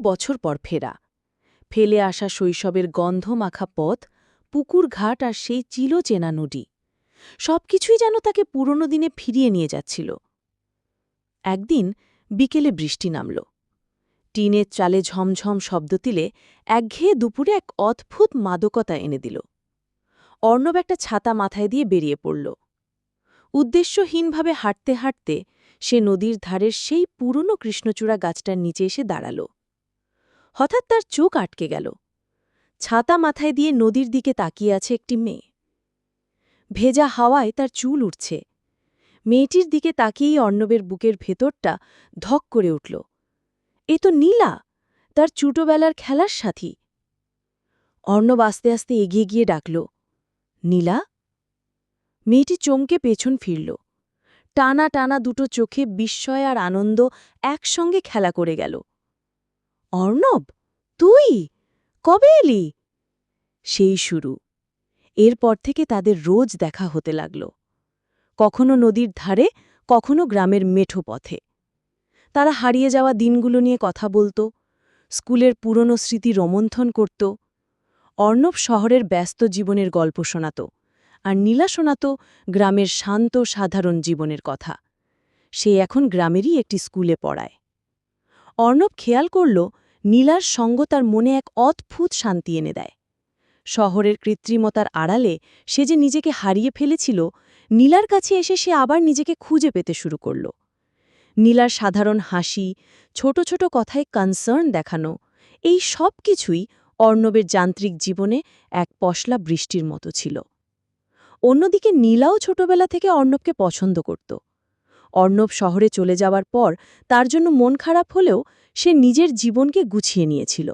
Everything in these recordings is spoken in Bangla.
বছর পর ফেরা, ফেলে আসা শৈশবের গন্ধমাখা পথ, পুকুর ঘাট আর সেই চিরচেনা নদী, সবকিছুই যেন তাকে পুরনো দিনে ফিরিয়ে নিয়ে যাচ্ছিল। একদিন বিকেলে বৃষ্টি নামল। টিনের চালে ঝমঝম শব্দ দিলে একঘেয়ে দুপুরে এক অদ্ভুত মাদকতা এনে দিল। অর্ণব একটা ছাতা মাথায় দিয়ে বেরিয়ে পড়ল। উদ্দেশ্যহীনভাবে হাঁটতে হাঁটতে সে নদীর ধারের সেই পুরনো কৃষ্ণচূড়া গাছটার নিচে এসে দাঁড়াল। হঠাৎ তার চোখ আটকে গেল। ছাতা মাথায় দিয়ে নদীর দিকে তাকিয়ে আছে একটি মেয়ে। ভেজা হাওয়ায় তার চুল উঠছে। মেয়েটির দিকে তাকিয়েই অর্ণবের বুকের ভেতরটা ধক করে উঠল। এ তো নীলা, তার ছোটবেলার খেলার সাথী। অর্ণব আস্তে আস্তে এগিয়ে গিয়ে ডাকল, নীলা। মেয়েটি চমকে পেছন ফিরল। টানা টানা দুটো চোখে বিস্ময় আর আনন্দ একসঙ্গে খেলা করে গেল। অর্ণব, তুই কবে এলি? সেই শুরু। এরপর থেকে তাদের রোজ দেখা হতে লাগল, কখনো নদীর ধারে, কখনো গ্রামের মেঠো পথে। তারা হারিয়ে যাওয়া দিনগুলো নিয়ে কথা বলত, স্কুলের পুরনো স্মৃতি রোমন্থন করত। অর্ণব শহরের ব্যস্ত জীবনের গল্প শোনাত, আর নীলা শোনাত গ্রামের শান্ত সাধারণ জীবনের কথা। সে এখন গ্রামেরই একটি স্কুলে পড়ায়। অর্ণব খেয়াল করল, নীলার সঙ্গ তার মনে এক অদ্ভুত শান্তি এনে দেয়। শহরের কৃত্রিমতার আড়ালে সে যে নিজেকে হারিয়ে ফেলেছিল, নীলার কাছে এসে সে আবার নিজেকে খুঁজে পেতে শুরু করল। নীলার সাধারণ হাসি, ছোট ছোট কথায় কনসার্ন দেখানো, এই সব কিছুই অর্ণবের যান্ত্রিক জীবনে এক পশলা বৃষ্টির মতো ছিল। অন্যদিকে নীলাও ছোটবেলা থেকে অর্ণবকে পছন্দ করত। অর্ণব শহরে চলে যাওয়ার পর তার জন্য মন খারাপ হলেও সে নিজের জীবনকে গুছিয়ে নিয়েছিল।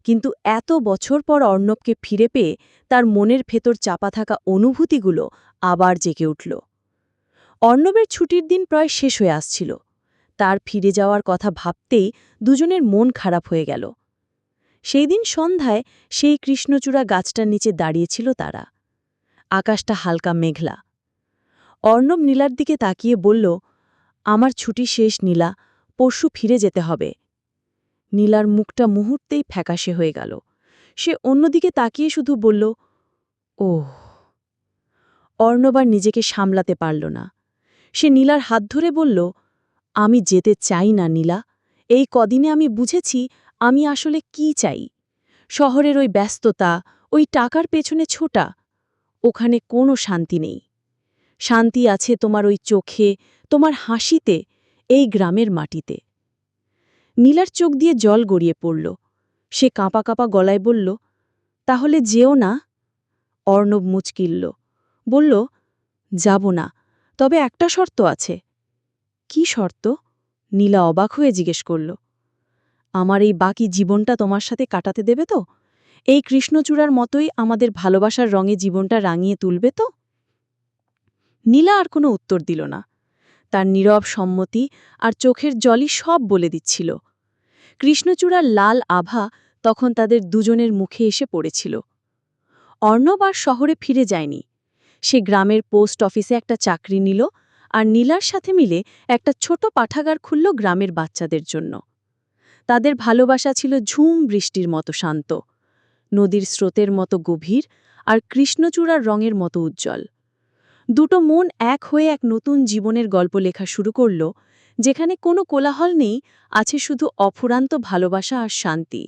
কিন্তু এত বছর পর অর্ণবকে ফিরে পেয়ে তার মনের ভেতর চাপা থাকা অনুভূতিগুলো আবার জেগে উঠল। অর্ণবের ছুটির দিন প্রায় শেষ হয়ে আসছিল। তার ফিরে যাওয়ার কথা ভাবতেই দুজনের মন খারাপ হয়ে গেল। সেই দিন সন্ধ্যায় সেই কৃষ্ণচূড়া গাছটার নিচে দাঁড়িয়েছিল তারা। আকাশটা হালকা মেঘলা। অর্ণব নীলার দিকে তাকিয়ে বলল, আমার ছুটি শেষ নীলা, পরশু ফিরে যেতে হবে। নীলার মুখটা মুহূর্তেই ফ্যাকাশে হয়ে গেল। সে অন্যদিকে তাকিয়ে শুধু বলল, ওহ। অর্ণব আর নিজেকে সামলাতে পারল না। সে নীলার হাত ধরে বলল, আমি যেতে চাই না নীলা। এই কদিনে আমি বুঝেছি আমি আসলে কি চাই। শহরের ওই ব্যস্ততা, ওই টাকার পেছনে ছোটা, ওখানে কোনো শান্তি নেই। শান্তি আছে তোমার ওই চোখে, তোমার হাসিতে, এই গ্রামের মাটিতে। নীলার চোখ দিয়ে জল গড়িয়ে পড়ল। সে কাঁপা কাঁপা গলায় বলল, তাহলে যেও না। অর্ণব মুচকিল্ল, বলল, যাব না, তবে একটা শর্ত আছে। কি শর্ত? নীলা অবাক হয়ে জিজ্ঞেস করল। আমার এই বাকি জীবনটা তোমার সাথে কাটাতে দেবে তো? এই কৃষ্ণচূড়ার মতোই আমাদের ভালোবাসার রঙে জীবনটা রাঙিয়ে তুলবে তো? নীলা আর কোনো উত্তর দিল না। তার নীরব সম্মতি আর চোখের জলই সব বলে দিচ্ছিল। কৃষ্ণচূড়ার লাল আভা তখন তাদের দুজনের মুখে এসে পড়েছিল। অর্ণব আর শহরে ফিরে যায়নি। সে গ্রামের পোস্ট অফিসে একটা চাকরি নিল আর নীলার সাথে মিলে একটা ছোট পাঠাগার খুলল গ্রামের বাচ্চাদের জন্য। তাদের ভালোবাসা ছিল ঝুম বৃষ্টির মতো শান্ত, নদীর স্রোতের মতো গভীর আর কৃষ্ণচূড়ার রঙের মতো উজ্জ্বল। দুটো মন এক হয়ে এক নতুন জীবনের গল্প লেখা শুরু করল, যেখানে কোনো কোলাহল নেই, আছে শুধু অফুরান্ত ভালোবাসা আর শান্তি।